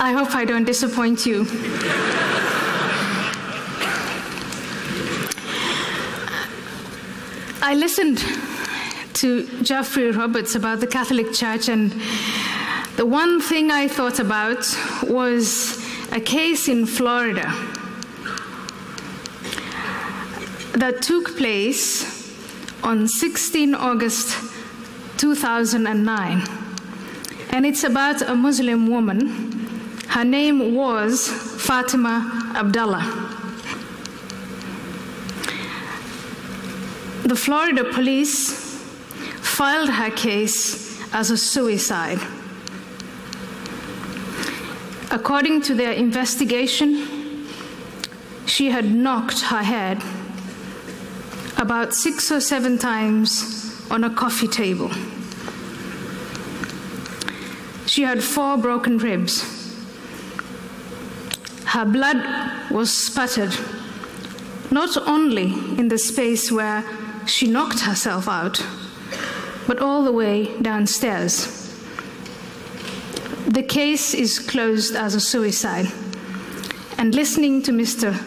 I hope I don't disappoint you. I listened to Geoffrey Roberts about the Catholic Church, and the one thing I thought about was a case in Florida that took place on 16 August 2009. And it's about a Muslim woman. Her name was Fatima Abdallah. The Florida police filed her case as a suicide. According to their investigation, she had knocked her head about 6 or 7 times on a coffee table. She had 4 broken ribs. Her blood was spattered, not only in the space where she knocked herself out, but all the way downstairs. The case is closed as a suicide. And listening to Mr.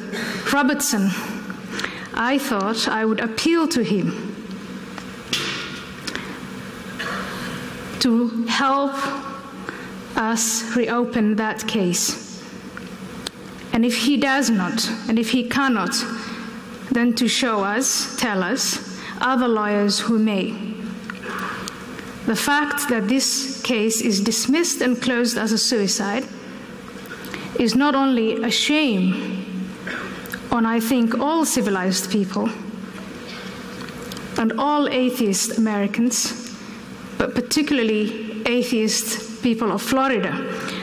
Robertson, I thought I would appeal to him to help us reopen that case. And if he does not, and if he cannot, then to show us, tell us, other lawyers who may. The fact that this case is dismissed and closed as a suicide is not only a shame on, I think, all civilized people and all atheist Americans, but particularly atheist people of Florida.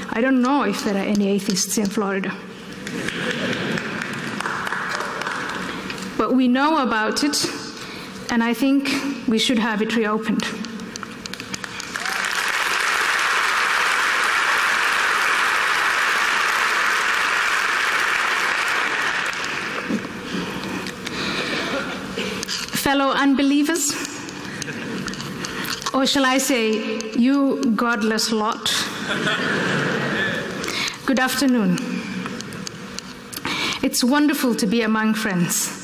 I don't know if there are any atheists in Florida. But we know about it, and I think we should have it reopened. Fellow unbelievers, or shall I say, you godless lot, good afternoon. It's wonderful to be among friends.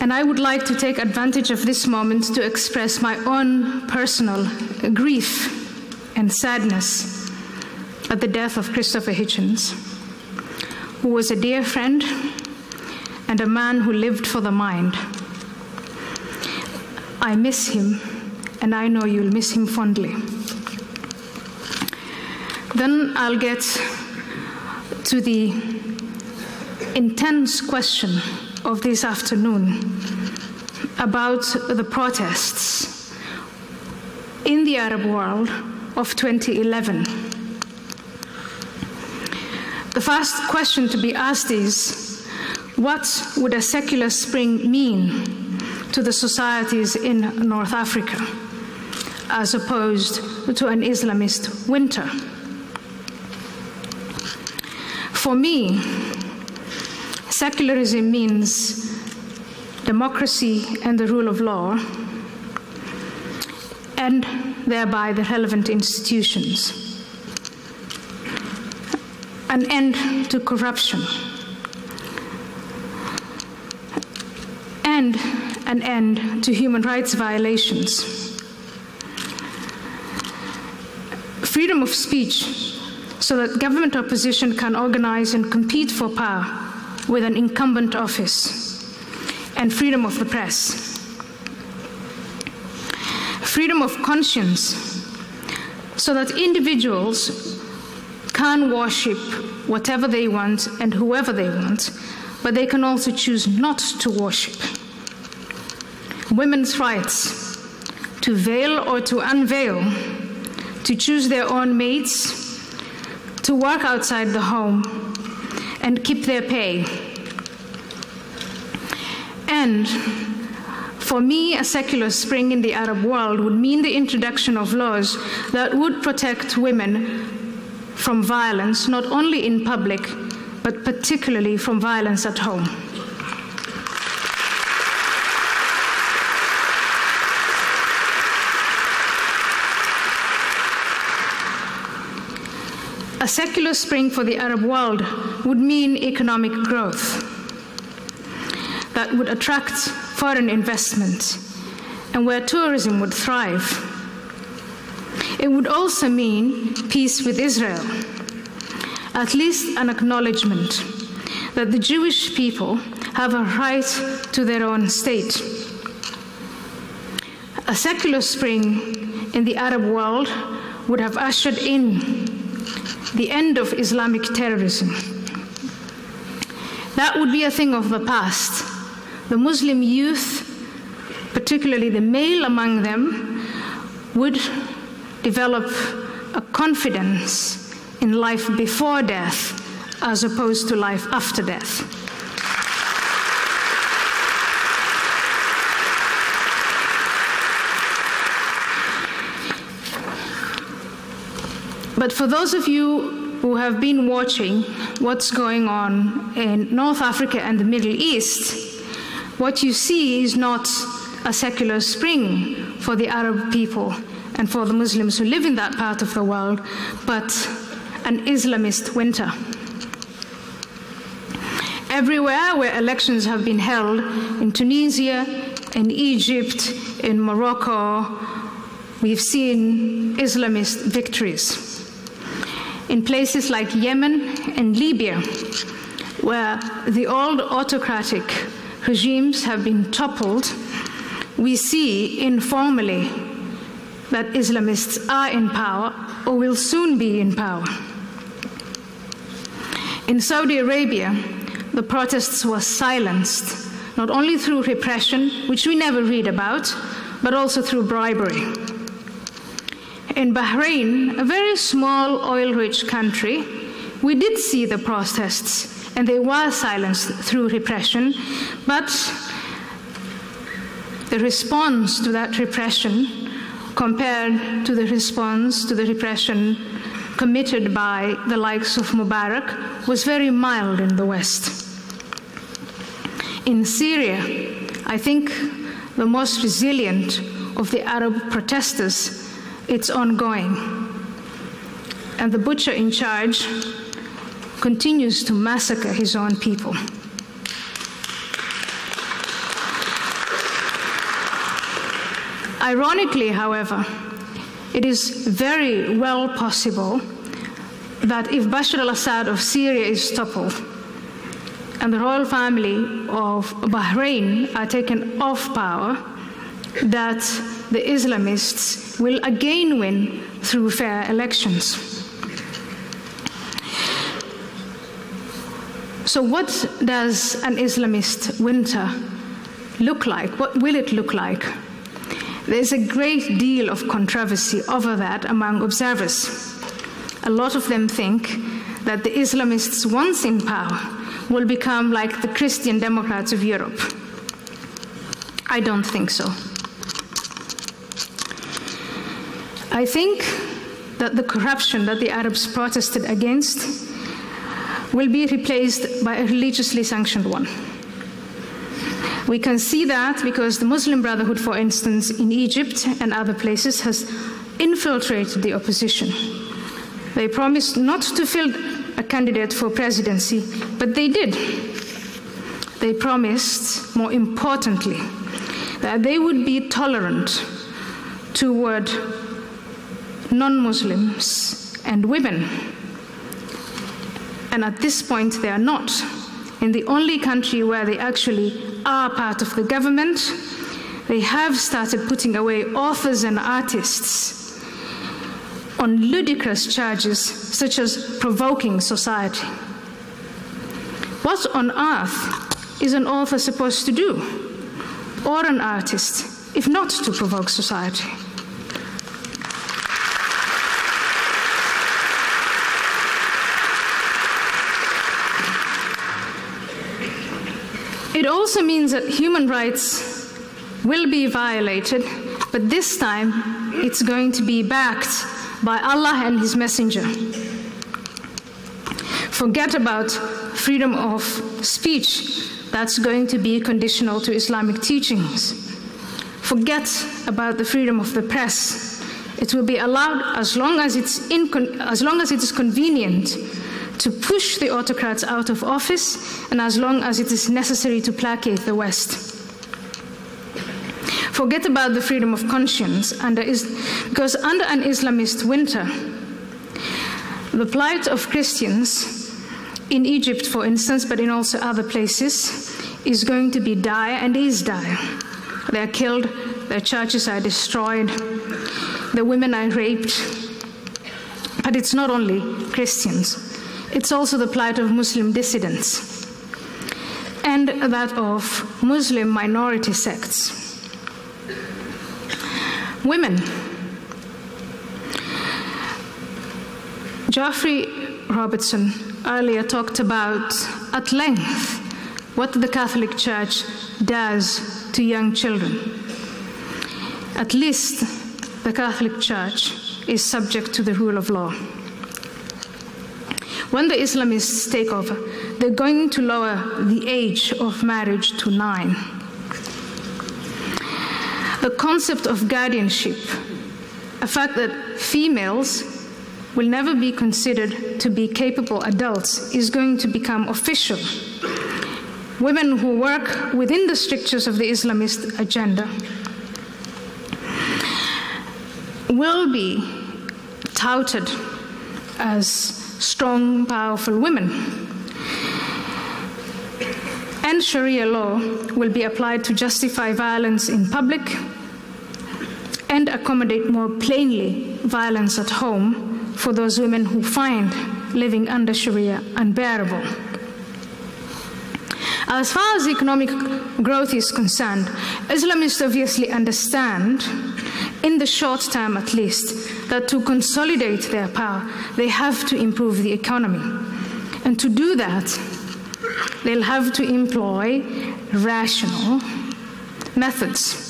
And I would like to take advantage of this moment to express my own personal grief and sadness at the death of Christopher Hitchens, who was a dear friend and a man who lived for the mind. I miss him, and I know you'll miss him fondly. Then I'll get to the intense question of this afternoon about the protests in the Arab world of 2011. The first question to be asked is, what would a secular spring mean to the societies in North Africa, as opposed to an Islamist winter? For me, secularism means democracy and the rule of law, and thereby the relevant institutions. An end to corruption, and an end to human rights violations. Freedom of speech, so that government opposition can organize and compete for power with an incumbent office, and freedom of the press. Freedom of conscience, so that individuals can worship whatever they want and whoever they want, but they can also choose not to worship. Women's rights to veil or to unveil, to choose their own mates, to work outside the home, and keep their pay. And for me, a secular spring in the Arab world would mean the introduction of laws that would protect women from violence, not only in public, but particularly from violence at home. A secular spring for the Arab world would mean economic growth that would attract foreign investment and where tourism would thrive. It would also mean peace with Israel, at least an acknowledgement that the Jewish people have a right to their own state. A secular spring in the Arab world would have ushered in the end of Islamic terrorism. That would be a thing of the past. The Muslim youth, particularly the male among them, would develop a confidence in life before death as opposed to life after death. But for those of you who have been watching what's going on in North Africa and the Middle East, what you see is not a secular spring for the Arab people and for the Muslims who live in that part of the world, but an Islamist winter. Everywhere where elections have been held, in Tunisia, in Egypt, in Morocco, we've seen Islamist victories. In places like Yemen and Libya, where the old autocratic regimes have been toppled, we see informally that Islamists are in power or will soon be in power. In Saudi Arabia, the protests were silenced, not only through repression, which we never read about, but also through bribery. In Bahrain, a very small oil-rich country, we did see the protests, and they were silenced through repression, but the response to that repression, compared to the response to the repression committed by the likes of Mubarak, was very mild in the West. In Syria, I think the most resilient of the Arab protesters, it's ongoing. And the butcher in charge continues to massacre his own people. Ironically, however, it is very well possible that if Bashar al-Assad of Syria is toppled and the royal family of Bahrain are taken off power, that the Islamists will again win through fair elections. So what does an Islamist winter look like? What will it look like? There's a great deal of controversy over that among observers. A lot of them think that the Islamists, once in power, will become like the Christian Democrats of Europe. I don't think so. I think that the corruption that the Arabs protested against will be replaced by a religiously sanctioned one. We can see that because the Muslim Brotherhood, for instance, in Egypt and other places, has infiltrated the opposition. They promised not to field a candidate for presidency, but they did. They promised, more importantly, that they would be tolerant toward non-Muslims and women. And at this point, they are not. In the only country where they actually are part of the government, they have started putting away authors and artists on ludicrous charges such as provoking society. What on earth is an author supposed to do, or an artist, if not to provoke society? It also means that human rights will be violated, but this time it's going to be backed by Allah and His Messenger. Forget about freedom of speech. That's going to be conditional to Islamic teachings. Forget about the freedom of the press. It will be allowed as long as it is convenient to push the autocrats out of office and as long as it is necessary to placate the West. Forget about the freedom of conscience, because under an Islamist winter, the plight of Christians in Egypt, for instance, but in also other places, is going to be dire and is dire. They are killed, their churches are destroyed, the women are raped. But it's not only Christians, it's also the plight of Muslim dissidents and that of Muslim minority sects. Women. Geoffrey Robertson earlier talked about at length what the Catholic Church does to young children. At least the Catholic Church is subject to the rule of law. When the Islamists take over, they're going to lower the age of marriage to 9. The concept of guardianship, a fact that females will never be considered to be capable adults, is going to become official. Women who work within the strictures of the Islamist agenda will be touted as strong, powerful women. And Sharia law will be applied to justify violence in public and accommodate more plainly violence at home for those women who find living under Sharia unbearable. As far as economic growth is concerned, Islamists obviously understand, in the short term at least, that to consolidate their power, they have to improve the economy. And to do that, they'll have to employ rational methods.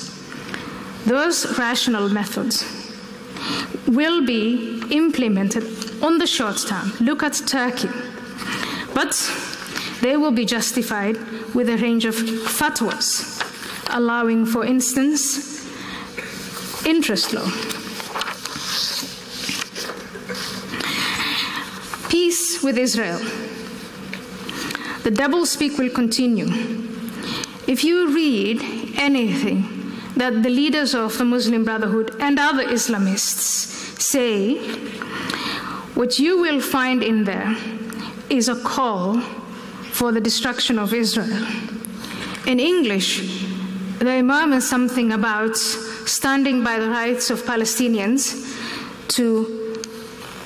Those rational methods will be implemented on the short term. Look at Turkey. But they will be justified with a range of fatwas, allowing, for instance, interest law. Peace with Israel. The doublespeak will continue. If you read anything that the leaders of the Muslim Brotherhood and other Islamists say, what you will find in there is a call for the destruction of Israel. In English, they murmur something about standing by the rights of Palestinians to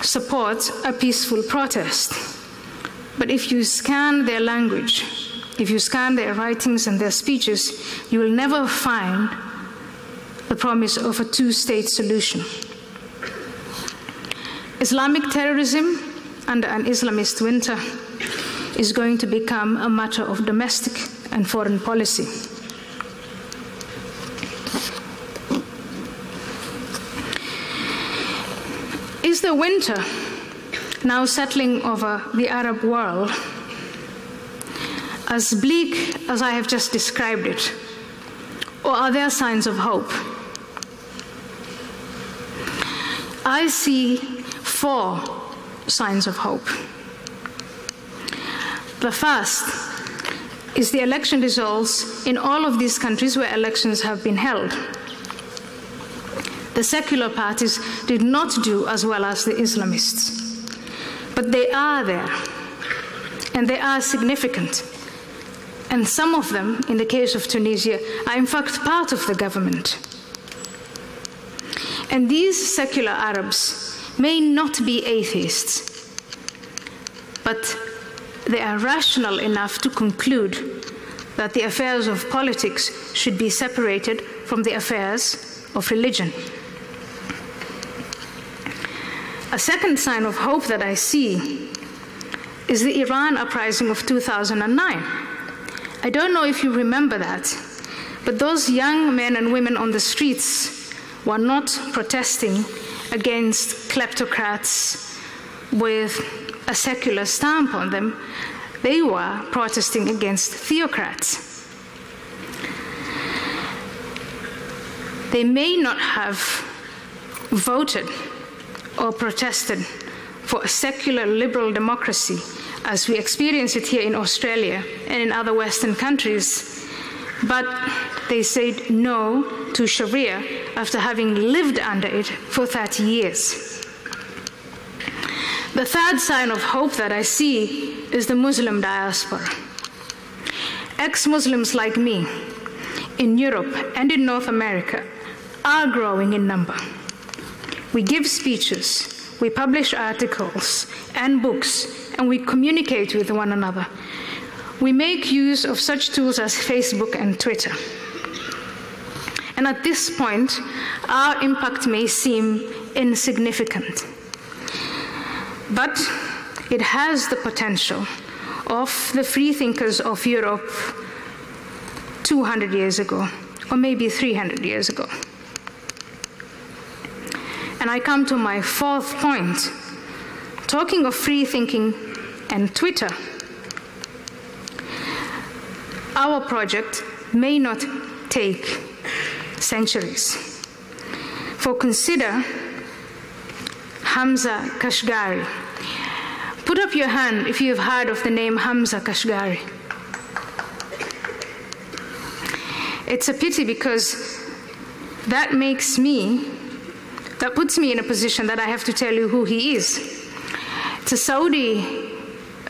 support a peaceful protest. But if you scan their language, if you scan their writings and their speeches, you will never find the promise of a two-state solution. Islamic terrorism under an Islamist winter is going to become a matter of domestic and foreign policy. Is the winter now settling over the Arab world as bleak as I have just described it, or are there signs of hope? I see 4 signs of hope. The first is the election results in all of these countries where elections have been held. The secular parties did not do as well as the Islamists, but they are there, and they are significant. And some of them, in the case of Tunisia, are in fact part of the government. And these secular Arabs may not be atheists, but they are rational enough to conclude that the affairs of politics should be separated from the affairs of religion. A second sign of hope that I see is the Iran uprising of 2009. I don't know if you remember that, but those young men and women on the streets were not protesting against kleptocrats with a secular stamp on them. They were protesting against theocrats. They may not have voted or protested for a secular liberal democracy as we experience it here in Australia and in other Western countries, but they said no to Sharia after having lived under it for 30 years. The third sign of hope that I see is the Muslim diaspora. Ex-Muslims like me in Europe and in North America are growing in number. We give speeches, we publish articles and books, and we communicate with one another. We make use of such tools as Facebook and Twitter. And at this point, our impact may seem insignificant, but it has the potential of the freethinkers of Europe 200 years ago, or maybe 300 years ago. And I come to my fourth point. Talking of free thinking and Twitter, our project may not take centuries. For consider Hamza Kashgari. Put up your hand if you've heard of the name Hamza Kashgari. It's a pity because that puts me in a position that I have to tell you who he is. It's a Saudi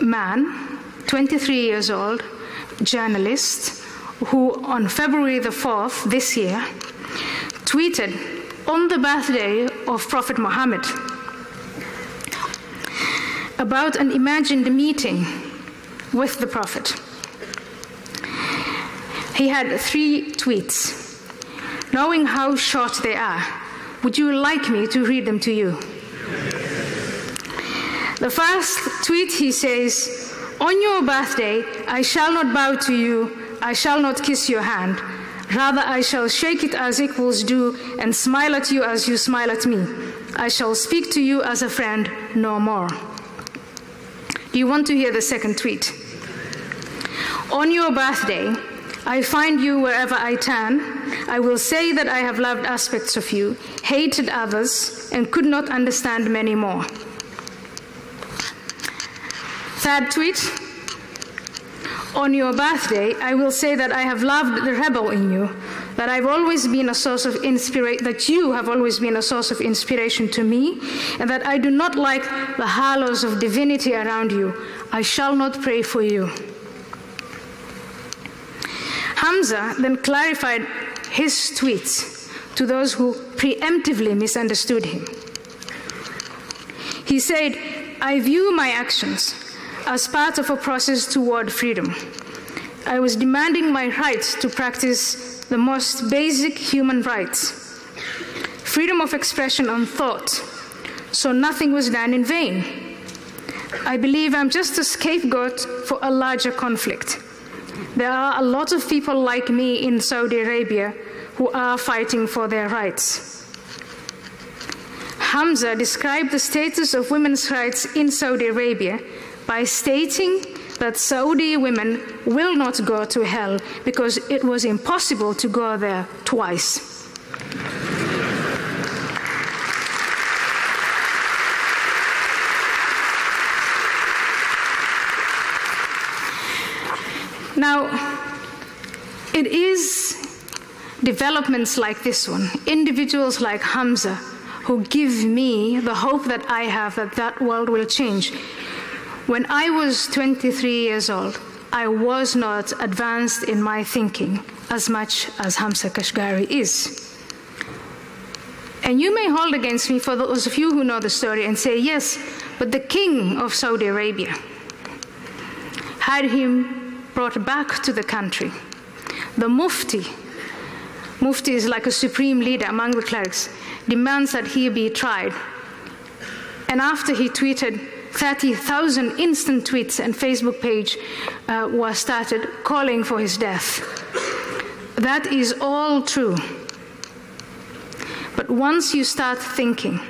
man, 23 years old, journalist, who on February the 4th this year tweeted on the birthday of Prophet Muhammad about an imagined meeting with the Prophet. He had 3 tweets. Knowing how short they are, would you like me to read them to you? The first tweet, he says, "On your birthday, I shall not bow to you, I shall not kiss your hand. Rather, I shall shake it as equals do and smile at you as you smile at me. I shall speak to you as a friend, no more." Do you want to hear the second tweet? "On your birthday, I find you wherever I turn. I will say that I have loved aspects of you, hated others, and could not understand many more." Third tweet, "On your birthday, I will say that I have loved the rebel in you, that I've always been a source of that you have always been a source of inspiration to me, and that I do not like the halos of divinity around you. I shall not pray for you." Hamza then clarified his tweets to those who preemptively misunderstood him. He said, "I view my actions as part of a process toward freedom. I was demanding my right to practice the most basic human rights, freedom of expression and thought, so nothing was done in vain. I believe I'm just a scapegoat for a larger conflict. There are a lot of people like me in Saudi Arabia who are fighting for their rights." Hamza described the status of women's rights in Saudi Arabia by stating that Saudi women will not go to hell because it was impossible to go there twice. Now, it is developments like this one, individuals like Hamza, who give me the hope that I have that world will change. When I was 23 years old, I was not advanced in my thinking as much as Hamza Kashgari is. And you may hold against me, for those of you who know the story, and say, yes, but the king of Saudi Arabia had him brought back to the country. The Mufti is like a supreme leader among the clerics, demands that he be tried. And after he tweeted, 30,000 instant tweets and Facebook page was started calling for his death. That is all true. But once you start thinking,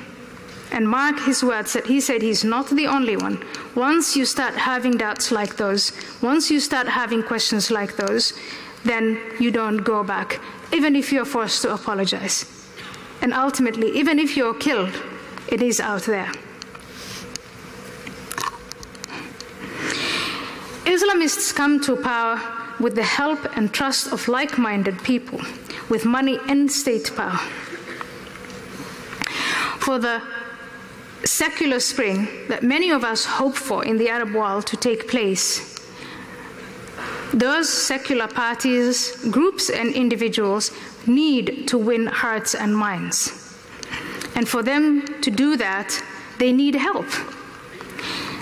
and mark his words that he said he's not the only one, once you start having doubts like those, once you start having questions like those, then you don't go back, even if you're forced to apologize. And ultimately, even if you're killed, it is out there. Islamists come to power with the help and trust of like-minded people, with money and state power. For the secular spring that many of us hope for in the Arab world to take place, those secular parties, groups, and individuals need to win hearts and minds. And for them to do that, they need help.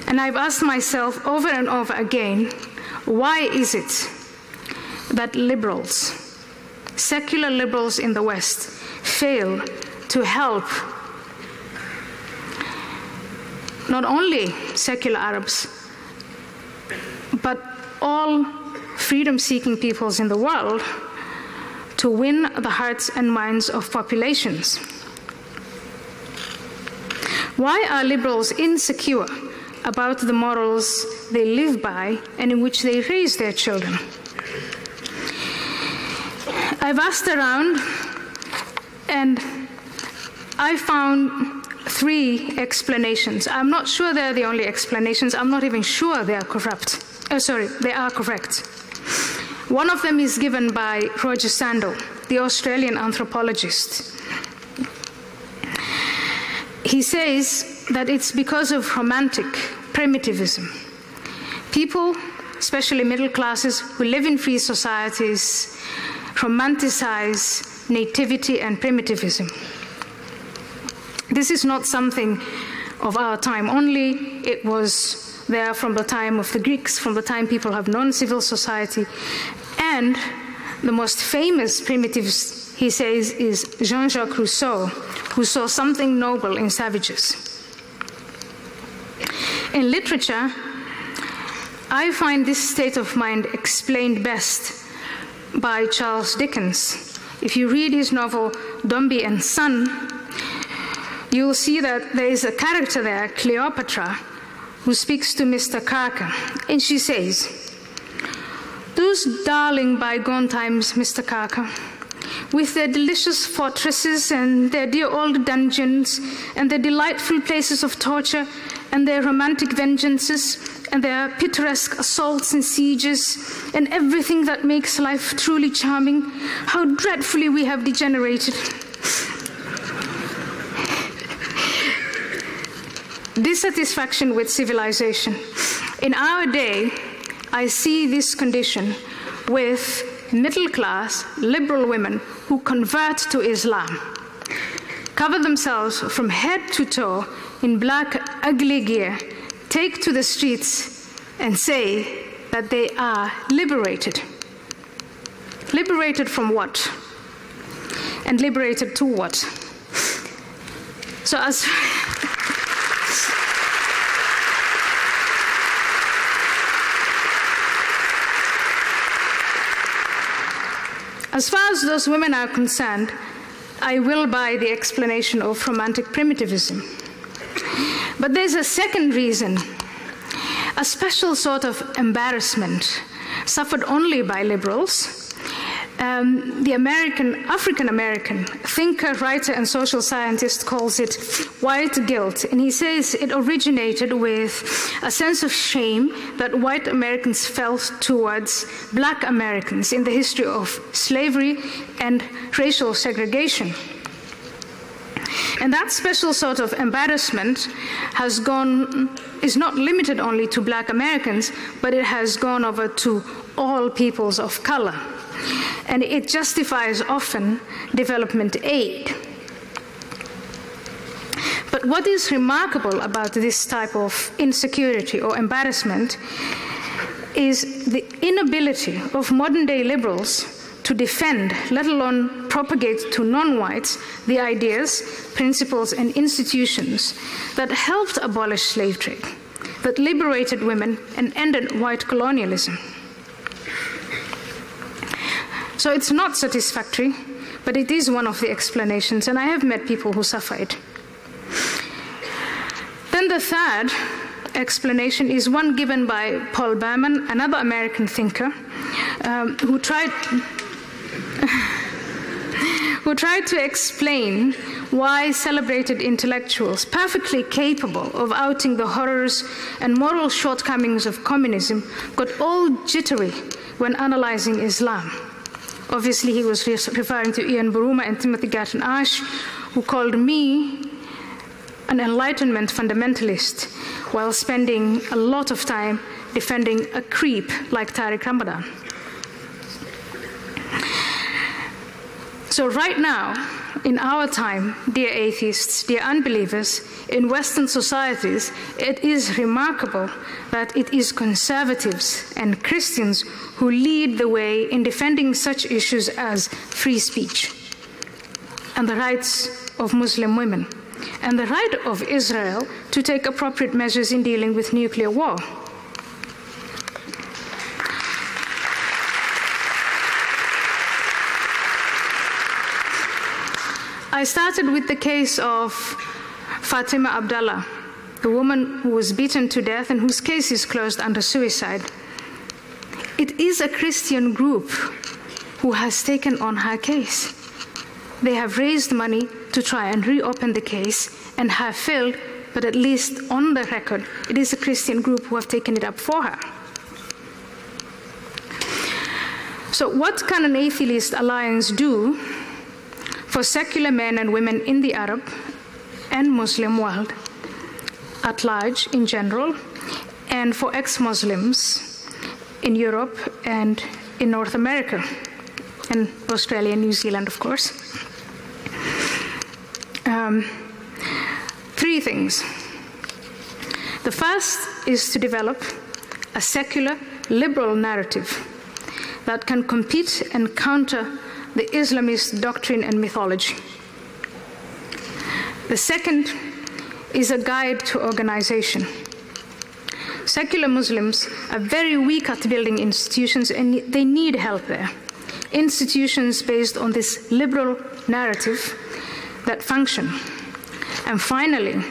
And I've asked myself over and over again, why is it that liberals, secular liberals in the West, fail to help not only secular Arabs, but all freedom-seeking peoples in the world to win the hearts and minds of populations? Why are liberals insecure about the morals they live by and in which they raise their children? I've asked around, and I found 3 explanations. I'm not sure they're the only explanations. I'm not even sure they are correct. They are correct. One of them is given by Roger Sandel, the Australian anthropologist. He says that it's because of romantic primitivism. People, especially middle classes, who live in free societies, romanticize nativity and primitivism. This is not something of our time only. It was there from the time of the Greeks, from the time people have known civil society. And the most famous primitivist, he says, is Jean-Jacques Rousseau, who saw something noble in savages. In literature, I find this state of mind explained best by Charles Dickens. If you read his novel Dombey and Son, you'll see that there is a character there, Cleopatra, who speaks to Mr. Carker, and she says, "Those darling bygone times, Mr. Carker, with their delicious fortresses and their dear old dungeons and their delightful places of torture and their romantic vengeances and their picturesque assaults and sieges and everything that makes life truly charming, how dreadfully we have degenerated." Dissatisfaction with civilization. In our day, I see this condition with middle-class, liberal women who convert to Islam, cover themselves from head to toe in black, ugly gear, take to the streets and say that they are liberated. Liberated from what? And liberated to what? So as far as those women are concerned, I will buy the explanation of romantic primitivism. But there's a second reason, a special sort of embarrassment suffered only by liberals. The African-American thinker, writer, and social scientist calls it white guilt, and he says it originated with a sense of shame that white Americans felt towards black Americans in the history of slavery and racial segregation. And that special sort of embarrassment is not limited only to black Americans, but it has gone over to all peoples of color. And it justifies often development aid. But what is remarkable about this type of insecurity or embarrassment is the inability of modern-day liberals to defend, let alone propagate to non-whites, the ideas, principles, and institutions that helped abolish slave trade, that liberated women and ended white colonialism. So it's not satisfactory, but it is one of the explanations, and I have met people who suffer it. Then the third explanation is one given by Paul Berman, another American thinker, who tried who tried to explain why celebrated intellectuals, perfectly capable of outing the horrors and moral shortcomings of communism, got all jittery when analyzing Islam. Obviously, he was referring to Ian Buruma and Timothy Garton Ash, who called me an Enlightenment fundamentalist while spending a lot of time defending a creep like Tariq Ramadan. So right now, in our time, dear atheists, dear unbelievers, in Western societies, it is remarkable that it is conservatives and Christians who lead the way in defending such issues as free speech and the rights of Muslim women and the right of Israel to take appropriate measures in dealing with nuclear war. I started with the case of Fatima Abdallah, the woman who was beaten to death and whose case is closed under suicide. It is a Christian group who has taken on her case. They have raised money to try and reopen the case and have failed, but at least on the record, it is a Christian group who have taken it up for her. So what can an atheist alliance do for secular men and women in the Arab and Muslim world at large in general, and for ex-Muslims in Europe and in North America, and Australia and New Zealand, of course? Three things. The first is to develop a secular, liberal narrative that can compete and counter the Islamist doctrine and mythology. The second is a guide to organization. Secular Muslims are very weak at building institutions and they need help there. Institutions based on this liberal narrative that function. And finally,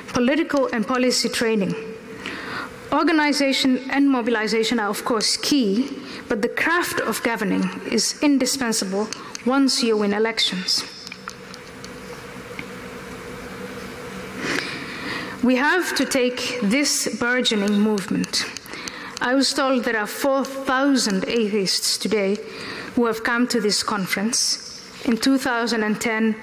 political and policy training. Organization and mobilization are, of course, key, but the craft of governing is indispensable once you win elections. We have to take this burgeoning movement. I was told there are 4,000 atheists today who have come to this conference. In 2010,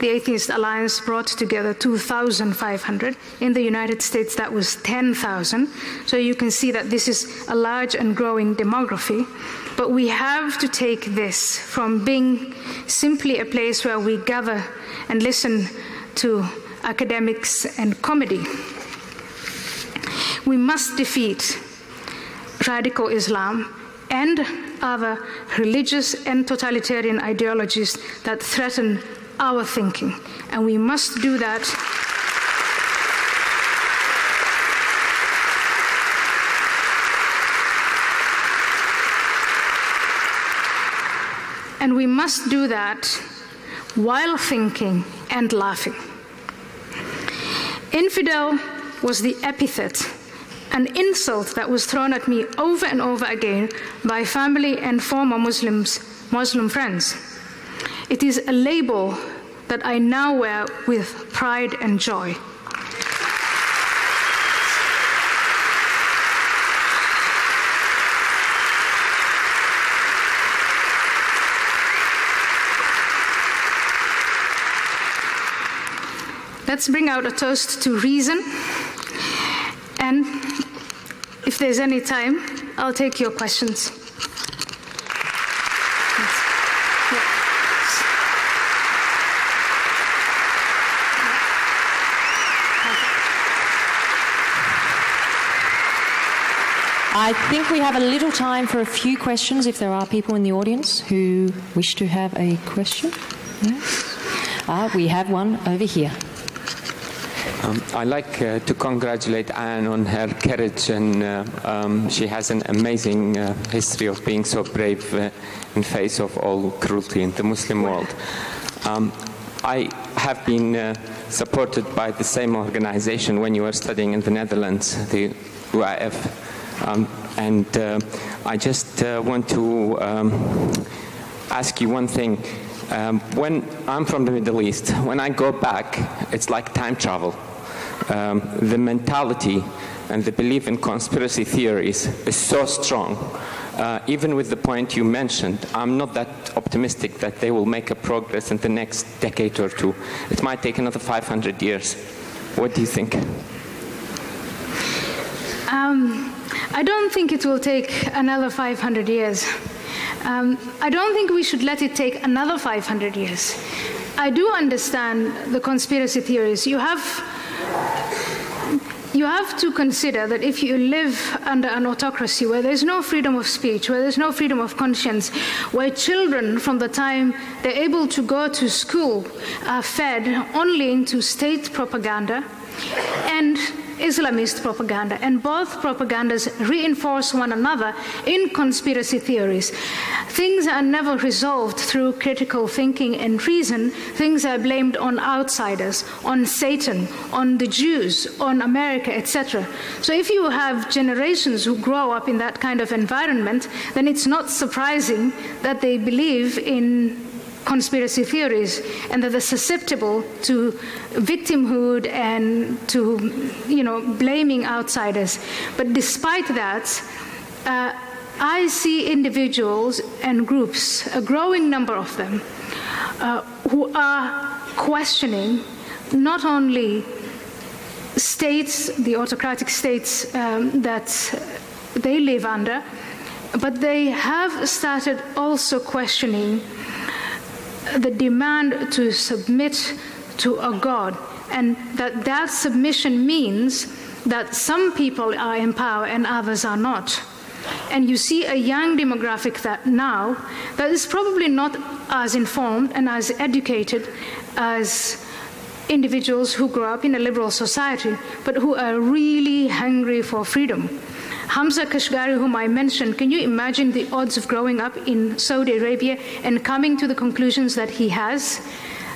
the Atheist Alliance brought together 2,500. In the United States, that was 10,000. So you can see that this is a large and growing demography. But we have to take this from being simply a place where we gather and listen to academics and comedy. We must defeat radical Islam and other religious and totalitarian ideologies that threaten our thinking, and we must do that while thinking and laughing. Infidel was the epithet, an insult that was thrown at me over and over again by family and former Muslim friends. It is a label that I now wear with pride and joy. Let's bring out a toast to reason. And if there's any time, I'll take your questions. I think we have a little time for a few questions if there are people in the audience who wish to have a question. Yes? We have one over here. I'd like to congratulate Ayaan on her courage, and she has an amazing history of being so brave in face of all cruelty in the Muslim world. I have been supported by the same organization when you were studying in the Netherlands, the UAF. I just want to ask you one thing. When I'm from the Middle East, when I go back, it's like time travel. The mentality and the belief in conspiracy theories is so strong. Even with the point you mentioned, I'm not that optimistic that they will make a progress in the next decade or two. It might take another 500 years. What do you think? I don't think it will take another 500 years. I don't think we should let it take another 500 years. I do understand the conspiracy theories. You have to consider that if you live under an autocracy where there's no freedom of speech, where there's no freedom of conscience, where children from the time they're able to go to school are fed only into state propaganda and Islamist propaganda, and both propagandas reinforce one another in conspiracy theories. Things are never resolved through critical thinking and reason. Things are blamed on outsiders, on Satan, on the Jews, on America, etc. So if you have generations who grow up in that kind of environment, then it's not surprising that they believe in conspiracy theories and that they're susceptible to victimhood and to, blaming outsiders. But despite that, I see individuals and groups, a growing number of them, who are questioning not only states, the autocratic states that they live under, but they have started also questioning the demand to submit to a God, and that submission means that some people are in power and others are not. And you see a young demographic that is probably not as informed and as educated as individuals who grow up in a liberal society, but who are really hungry for freedom. Hamza Kashgari, whom I mentioned, can you imagine the odds of growing up in Saudi Arabia and coming to the conclusions that he has?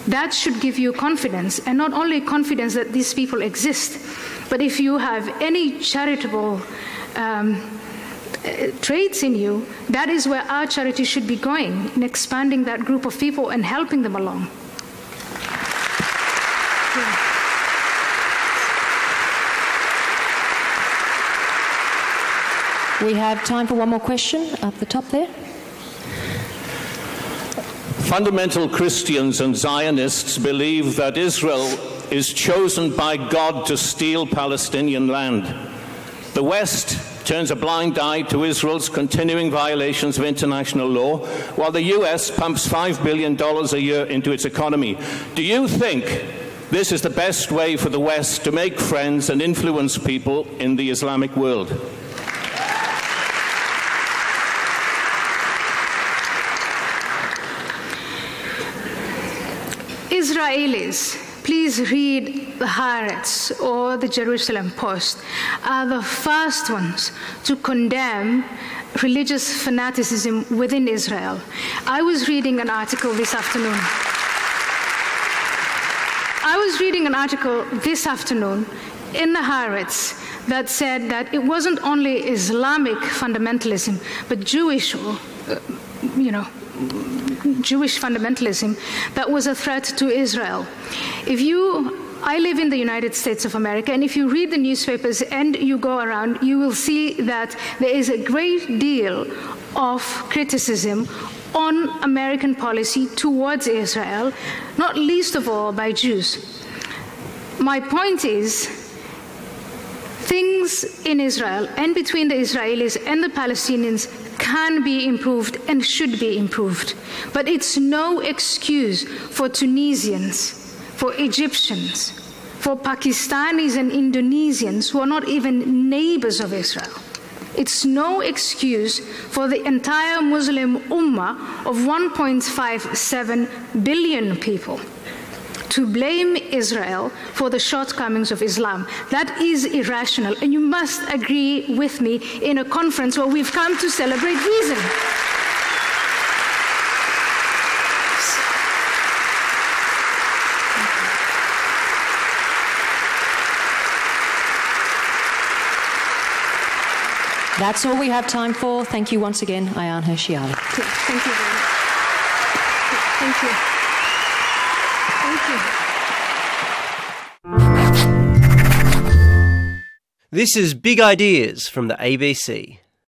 That should give you confidence, and not only confidence that these people exist, but if you have any charitable traits in you, that is where our charity should be going, in expanding that group of people and helping them along. Yeah. We have time for one more question up the top there. Fundamental Christians and Zionists believe that Israel is chosen by God to steal Palestinian land. The West turns a blind eye to Israel's continuing violations of international law, while the US pumps $5 billion a year into its economy. Do you think this is the best way for the West to make friends and influence people in the Islamic world? Israelis, please read the Haaretz or the Jerusalem Post, are the first ones to condemn religious fanaticism within Israel. I was reading an article this afternoon. In the Haaretz that said that it wasn't only Islamic fundamentalism, but Jewish fundamentalism that was a threat to Israel. I live in the United States of America, and if you read the newspapers and you go around, you will see that there is a great deal of criticism on American policy towards Israel, not least of all by Jews. My point is, things in Israel and between the Israelis and the Palestinians can be improved and should be improved. But it's no excuse for Tunisians, for Egyptians, for Pakistanis and Indonesians who are not even neighbors of Israel. It's no excuse for the entire Muslim Ummah of 1.57 billion people to blame Israel for the shortcomings of Islam. That is irrational, and you must agree with me in a conference where we've come to celebrate reason. That's all we have time for. Thank you once again, Ayaan Hirsi. Thank you very much. Thank you. Thank you. Thank you. This is Big Ideas from the ABC.